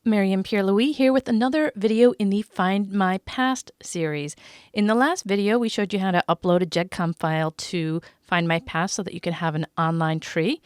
Miriam Pierre-Louis here with another video in the Find My Past series. In the last video, we showed you how to upload a GEDCOM file to Find My Past so that you can have an online tree.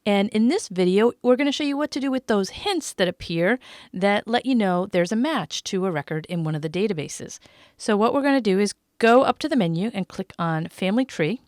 And in this video, we're going to show you what to do with those hints that appear that let you know there's a match to a record in one of the databases. So what we're going to do is go up to the menu and click on Family Tree.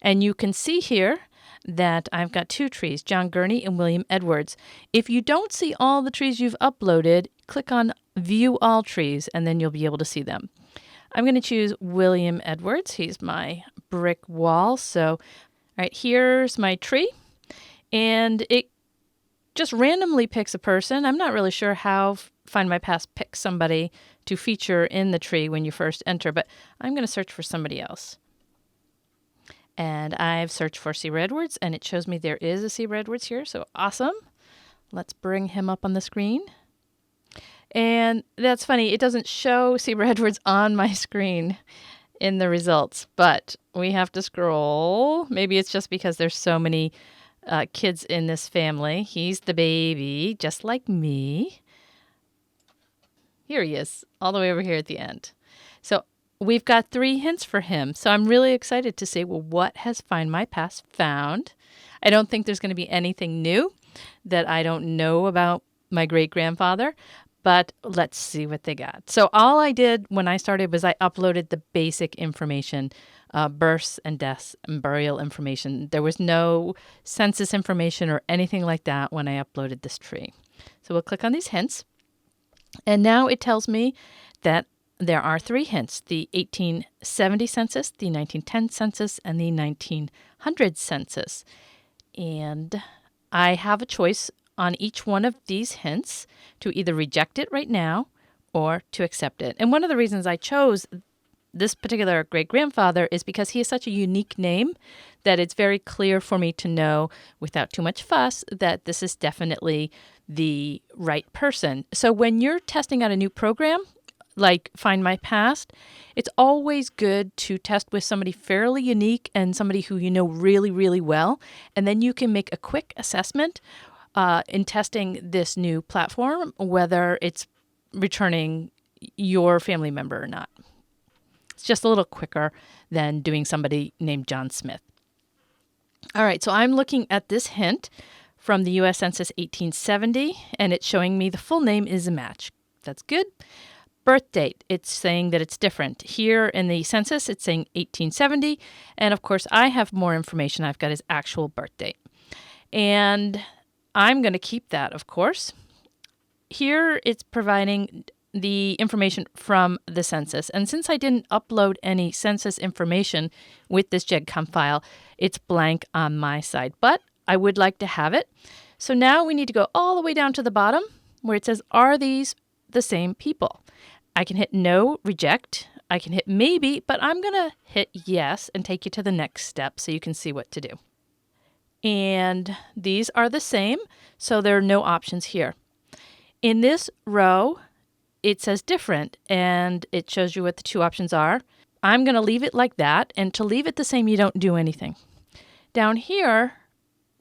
And you can see here that I've got two trees, John Gurney and William Edwards. If you don't see all the trees you've uploaded, click on View All Trees, and then you'll be able to see them. I'm going to choose William Edwards. He's my brick wall. So, all right, here's my tree, and it just randomly picks a person. I'm not really sure how FindMyPast picks somebody to feature in the tree when you first enter, but I'm going to search for somebody else. And I've searched for Cedar Edwards, and it shows me there is a Cedar Edwards here, so awesome. Let's bring him up on the screen. And that's funny, it doesn't show Cedar Edwards on my screen in the results, but we have to scroll. Maybe it's just because there's so many kids in this family. He's the baby, just like me. Here he is, all the way over here at the end. So we've got 3 hints for him, so I'm really excited to see, well, what has FindMyPast found? I don't think there's going to be anything new that I don't know about my great-grandfather, but let's see what they got. So all I did when I started was I uploaded the basic information, births and deaths and burial information. There was no census information or anything like that when I uploaded this tree. So we'll click on these hints, and now it tells me that there are 3 hints: the 1870 census, the 1910 census, and the 1900 census. And I have a choice on each one of these hints to either reject it right now or to accept it. And one of the reasons I chose this particular great-grandfather is because he is such a unique name that it's very clear for me to know without too much fuss that this is definitely the right person. So when you're testing out a new program, like FindMyPast, it's always good to test with somebody fairly unique and somebody who you know really, really well. And then you can make a quick assessment in testing this new platform, whether it's returning your family member or not. It's just a little quicker than doing somebody named John Smith. All right, so I'm looking at this hint from the U.S. Census 1870, and it's showing me the full name is a match. That's good. Birth date, it's saying that it's different. Here in the census, it's saying 1870. And of course, I have more information. I've got his actual birth date. And I'm going to keep that, of course. Here, it's providing the information from the census. And since I didn't upload any census information with this GEDCOM file, it's blank on my side. But I would like to have it. So now we need to go all the way down to the bottom where it says, are these the same people? I can hit no, reject. I can hit maybe, but I'm going to hit yes and take you to the next step so you can see what to do. And these are the same, so there are no options here. In this row, it says different, and it shows you what the 2 options are. I'm going to leave it like that, and to leave it the same, you don't do anything. Down here,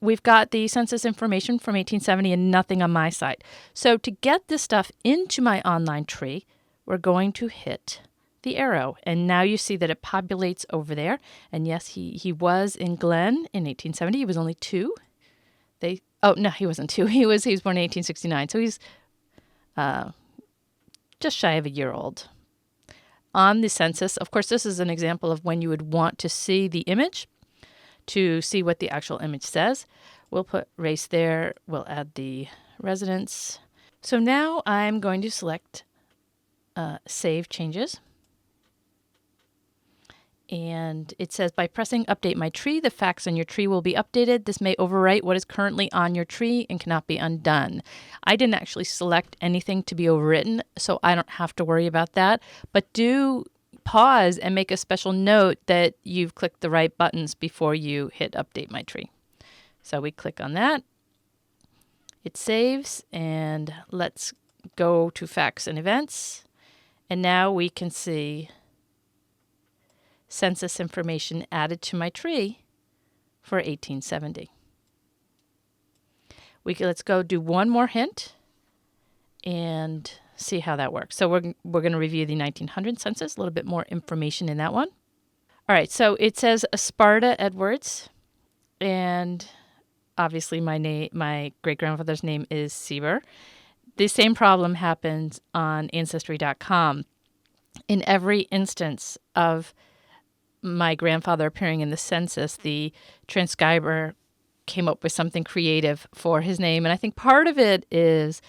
we've got the census information from 1870 and nothing on my side. So to get this stuff into my online tree, we're going to hit the arrow. And now you see that it populates over there. And yes, he was in Glen in 1870. He was only 2. Oh, no, he wasn't 2. He was born in 1869. So he's just shy of a year old. On the census, of course, this is an example of when you would want to see the image to see what the actual image says. We'll put race there. We'll add the residence. So now I'm going to select Save Changes. And it says, by pressing Update My Tree, the facts on your tree will be updated. This may overwrite what is currently on your tree and cannot be undone. I didn't actually select anything to be overwritten, so I don't have to worry about that. But do pause and make a special note that you've clicked the right buttons before you hit Update My Tree. So we click on that. It saves, and let's go to Facts and Events. And now we can see census information added to my tree for 1870. Let's go do one more hint. and see how that works. So we're going to review the 1900 census, a little bit more information in that one. All right, so it says Sparta Edwards, and obviously my great-grandfather's name is Sieber. The same problem happens on Ancestry.com. In every instance of my grandfather appearing in the census, the transcriber came up with something creative for his name. And I think part of it is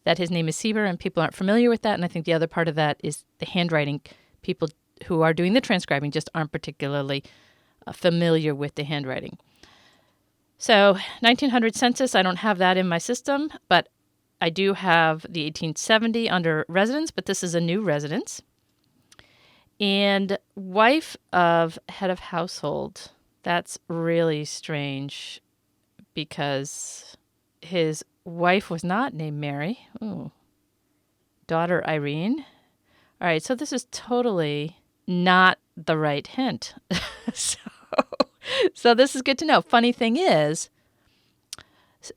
that his name is Sieber and people aren't familiar with that. And I think the other part of that is the handwriting. People who are doing the transcribing just aren't particularly familiar with the handwriting. So 1900 census, I don't have that in my system, but I do have the 1870 under residence, but this is a new residence. And wife of head of household, that's really strange because his wife was not named Mary. Ooh. Daughter Irene. All right, so this is totally not the right hint. So this is good to know. Funny thing is,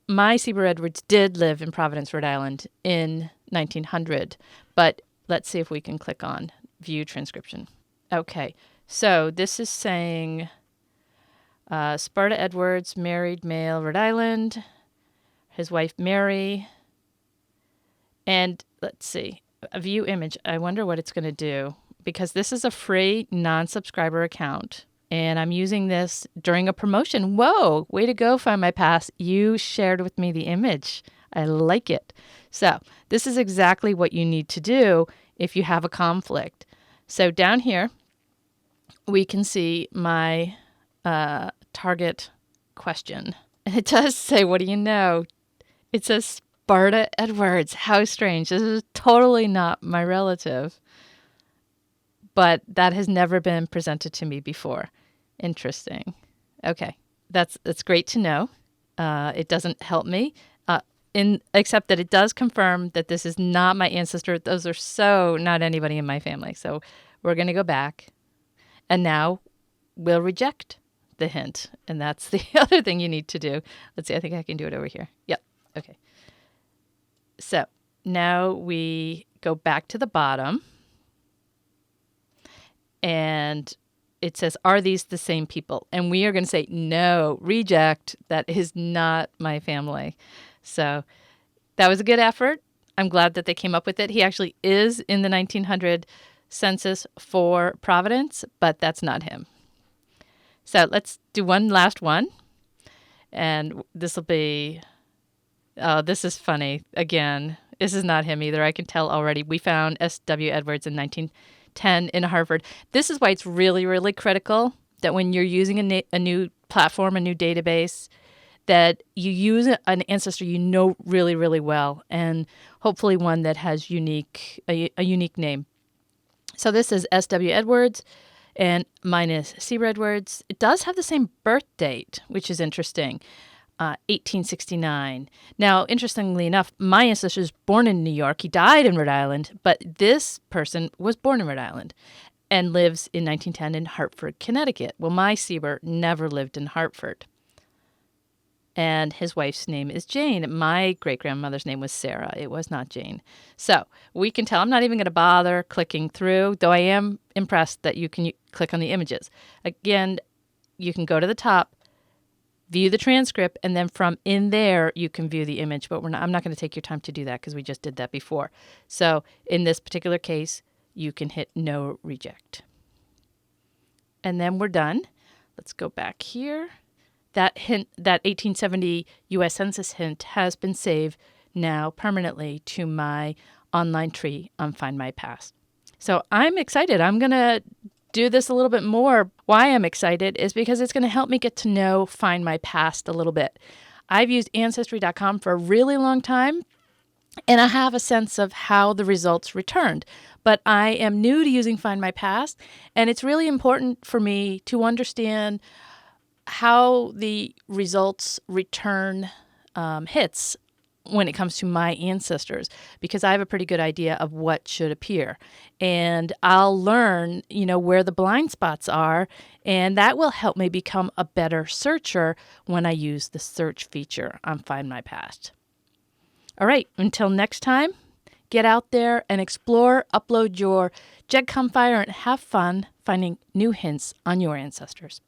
my Sieber Edwards did live in Providence, Rhode Island in 1900, but let's see if we can click on view transcription. Okay, so this is saying Sparta Edwards, married male, Rhode Island, his wife Mary, and let's see, a view image. I wonder what it's going to do because this is a free non-subscriber account. And I'm using this during a promotion. Whoa, way to go, FindMyPast. You shared with me the image. I like it. So this is exactly what you need to do if you have a conflict. So down here, we can see my target question. And it does say, what do you know? It says Sparta Edwards. How strange. This is totally not my relative. But that has never been presented to me before. Interesting. Okay, that's great to know. It doesn't help me, except that it does confirm that this is not my ancestor. Those are so not anybody in my family. So we're going to go back, and now we'll reject the hint. And that's the other thing you need to do. Let's see, I think I can do it over here. Yep, okay. So now we go back to the bottom, and it says, are these the same people? And we are going to say, no, reject. That is not my family. So that was a good effort. I'm glad that they came up with it. He actually is in the 1900 census for Providence, but that's not him. So let's do one last one. And this will be, oh, this is funny. Again, this is not him either. I can tell already. We found S.W. Edwards in 1910 in Harvard. This is why it's really, really critical that when you're using a new platform, a new database, that you use an ancestor you know really, really well, and hopefully one that has a unique name. So this is S.W. Edwards, and mine is Sieber Edwards. It does have the same birth date, which is interesting, 1869. Now, interestingly enough, my ancestor was born in New York. He died in Rhode Island, but this person was born in Rhode Island and lives in 1910 in Hartford, Connecticut. Well, my Sieber never lived in Hartford. And his wife's name is Jane. My great-grandmother's name was Sarah. It was not Jane. So we can tell. I'm not even going to bother clicking through, though I am impressed that you can click on the images. Again, you can go to the top, view the transcript, and then from in there, you can view the image. But I'm not going to take your time to do that because we just did that before. So in this particular case, you can hit no reject. And then we're done. Let's go back here. That hint, that 1870 U.S. Census hint has been saved now permanently to my online tree on FindMyPast. So I'm excited. I'm going to do this a little bit more. Why I'm excited is because it's going to help me get to know FindMyPast a little bit. I've used Ancestry.com for a really long time, and I have a sense of how the results returned. But I am new to using FindMyPast, and it's really important for me to understand how the results return hits when it comes to my ancestors, because I have a pretty good idea of what should appear. And I'll learn, where the blind spots are, and that will help me become a better searcher when I use the search feature on FindMyPast. All right, until next time, Get out there and explore, upload your GEDCOM file, and have fun finding new hints on your ancestors.